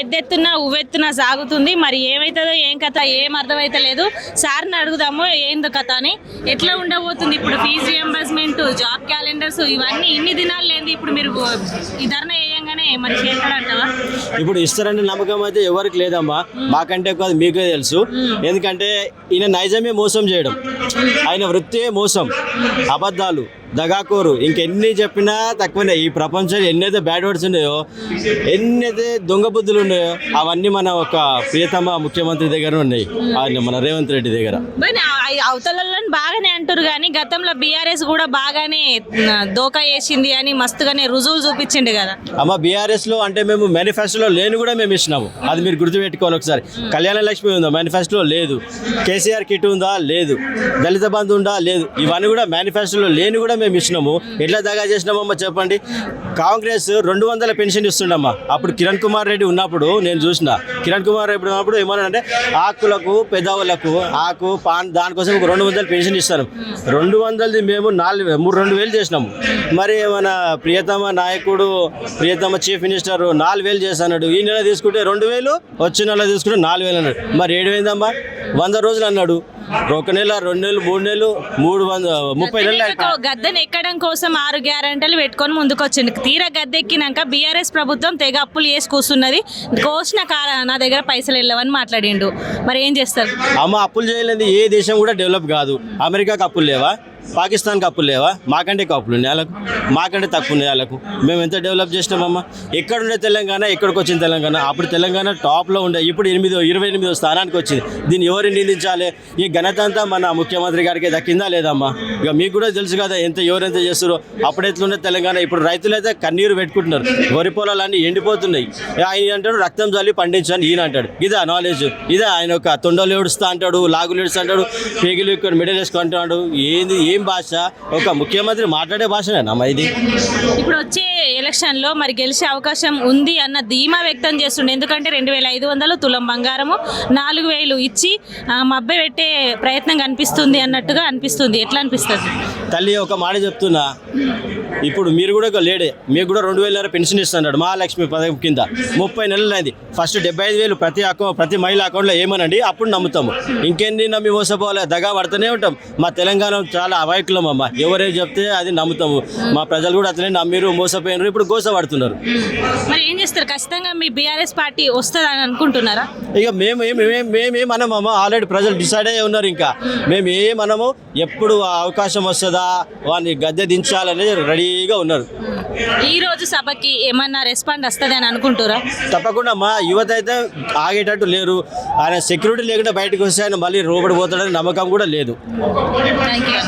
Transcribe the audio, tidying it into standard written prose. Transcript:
పెద్ద ఎత్తున ఉవ్వెత్తున సాగుతుంది. మరి ఏమైతుందో ఏం కథ ఏం అర్థమైతే లేదు. సార్ని అడుగుదాము ఏందో కథ అని. ఎట్లా ఉండబోతుంది ఇప్పుడు ఫీజు రియంబర్స్మెంట్, జాబ్ క్యాలెండర్స్ ఇవన్నీ ఇన్ని దినాలు లేదు. ఇప్పుడు మీరు ఈ ధర్నా వేయంగానే మరి చేస్తాడంటావా? ఇప్పుడు ఇస్తారంటే నమ్మకం అయితే ఎవరికి లేదమ్మా. మాకంటే ఎక్కువ మీకే తెలుసు. ఎందుకంటే ఈయన నైజమే మోసం చేయడం, ఆయన వృత్తే మోసం, అబద్ధాలు, దగాకోరు. ఇంకెన్ని చెప్పినా తక్కువనే. ఈ ప్రపంచంలో ఎన్నైతే బ్యాడ్ వర్డ్స్ ఉన్నాయో, ఎన్నైతే దొంగ బుద్ధులు ఉన్నాయో అవన్నీ మన ఒక ప్రియతమ ముఖ్యమంత్రి దగ్గర ఉన్నాయి, ఆయన మన రేవంత్ రెడ్డి దగ్గర. అవతలని బాగానే అంటారు కానీ గతంలో బీఆర్ఎస్ కూడా బాగానే దోకా వేసింది అని మస్తుగానే రుజువులు చూపించిండు కదా అమ్మ. బీఆర్ఎస్ లో అంటే మేము మేనిఫెస్టోలో లేని కూడా మేము ఇచ్చినాము, అది మీరు గుర్తుపెట్టుకోవాలి ఒకసారి. కళ్యాణ లక్ష్మి ఉందా? మేనిఫెస్టోలో లేదు. కేసీఆర్ కిట్ ఉందా? లేదు. దళిత బంధు ఉందా? లేదు. ఇవన్నీ కూడా మేనిఫెస్టోలో లేని కూడా మేము ఇచ్చినాము. ఎట్లా దగా చేసినామమ్మా చెప్పండి. కాంగ్రెస్ 200 పెన్షన్ ఇస్తుండమ్మా. అప్పుడు కిరణ్ కుమార్ రెడ్డి ఉన్నప్పుడు నేను చూసిన. కిరణ్ కుమార్ రెడ్డి ఉన్నప్పుడు ఏమన్నా ఆకులకు, పెద్దవాళ్ళకు ఆకు పాన్ దానికోసం 200 పెన్షన్ ఇస్తాను. 200ది మేము 2,000 చేసినాము. మరి మన ప్రియతమ నాయకుడు, ప్రియతమ చీఫ్ మినిస్టర్ 4,000 చేస్తాడు. ఈ నెల తీసుకుంటే 2,000, వచ్చే నెల తీసుకుంటే 4,000 అన్నాడు. మరి 7,000 100 రోజులు అన్నాడు. 1 నెల, 2 నెలలు, 3 నెలలు, 30 నెలలు. గద్దెను ఎక్కడం కోసం 6 గ్యారెంటీలు పెట్టుకొని ముందుకొచ్చింది. తీరా గద్దెక్కినాక బీఆర్ఎస్ ప్రభుత్వం తెగ అప్పులు చేసి కూర్చున్నది. కోసిన నా దగ్గర పైసలు వెళ్ళవని మాట్లాడిండు. మరి ఏం చేస్తారు అమ్మ? అప్పులు చేయలేదు ఏ దేశం కూడా డెవలప్ కాదు. అమెరికాకి అప్పులు లేవా? పాకిస్తాన్కి అప్పులు లేవా? మాకంటే అప్పులు ఉన్నాయి వాళ్ళకు, మాకంటే తక్కువ ఉన్నాయి వాళ్ళకు. మేము ఎంత డెవలప్ చేసినామమ్మా. ఎక్కడుండే తెలంగాణ, ఎక్కడికి వచ్చింది తెలంగాణ? అప్పుడు తెలంగాణ టాప్లో ఉండే, ఇప్పుడు 28వ స్థానానికి వచ్చింది. దీన్ని ఎవరు నిందించాలి? ఈ ఘనత అంతా మన ముఖ్యమంత్రి గారికి దక్కిందా లేదమ్మా? ఇక మీకు కూడా తెలుసు కదా ఎవరెంత చేస్తారో. అప్పుడు ఎట్లుండే తెలంగాణ. ఇప్పుడు రైతులు అయితే కన్నీరు పెట్టుకుంటున్నారు. వరి పొలాలన్నీ ఎండిపోతున్నాయి. ఆయన అంటాడు రక్తం చల్లి పండించని, ఈయన అంటాడు. ఇదా నాలెడ్జ్? ఇదా ఆయన ఒక తొండలు ఏడుస్తా అంటాడు, లాగులు ఏడుస్తా అంటాడు, పేగులు ఇక్కడ మెడల్ వేసుకుంటాడు. ఏం భాష? ఒక ముఖ్యమంత్రి మాట్లాడే భాషనేనమ్మా ఇది? ఇప్పుడు వచ్చే ఎలక్షన్ లో మరి గెలిచే అవకాశం ఉంది అన్న ధీమా వ్యక్తం చేస్తుండే. ఎందుకంటే 2,500 తులం బంగారము 4,000 ఇచ్చి మబ్బె పెట్టే ప్రయత్నం కనిపిస్తుంది అన్నట్టుగా అనిపిస్తుంది. ఎట్లా అనిపిస్తుంది? తల్లి ఒక మాట చెప్తున్నా, ఇప్పుడు మీరు కూడా ఒక లేడే, మీకు కూడా 2,000 పెన్షన్ ఇస్తున్నాడు మహాలక్ష్మి పథకం కింద. 30 నెలలు అయింది. ఫస్ట్ 75,000 ప్రతి మహిళ అకౌంట్లో ఏమనండి, అప్పుడు నమ్ముతాము. ఇంకెన్ని నమ్మి మోసపోవాలి? దగా పడుతూనే ఉంటాం. మా తెలంగాణ చాలా అమాయకులం అమ్మ. ఎవరేం చెప్తే అది నమ్ముతాము. మా ప్రజలు కూడా అట్లనే నమ్మిరు, మోసపోయినారు, ఇప్పుడు గోసపడుతున్నారు. మరి ఏం చేస్తారు? ఖచ్చితంగా మీ బీఆర్ఎస్ పార్టీ వస్తుంది అని అనుకుంటున్నారా? ఇక మేమేమనమమ్మా. ఆల్రెడీ ప్రజలు డిసైడ్ అయ్యి ఉన్నారు. ఇంకా మేము ఏమనము. ఎప్పుడు అవకాశం వస్తుందా వాడిని గద్దె దించాలని రెడీగా ఉన్నారు. ఈ రోజు సభకి ఏమన్నా రెస్పాండ్ వస్తుంది అని అనుకుంటారా? తప్పకుండా మా యువత అయితే ఆగేటట్టు లేరు. ఆయన సెక్యూరిటీ లేకుండా బయటకు వస్తే ఆయన మళ్ళీ రోబడి పోతాడని నమ్మకం కూడా లేదు. Thank you.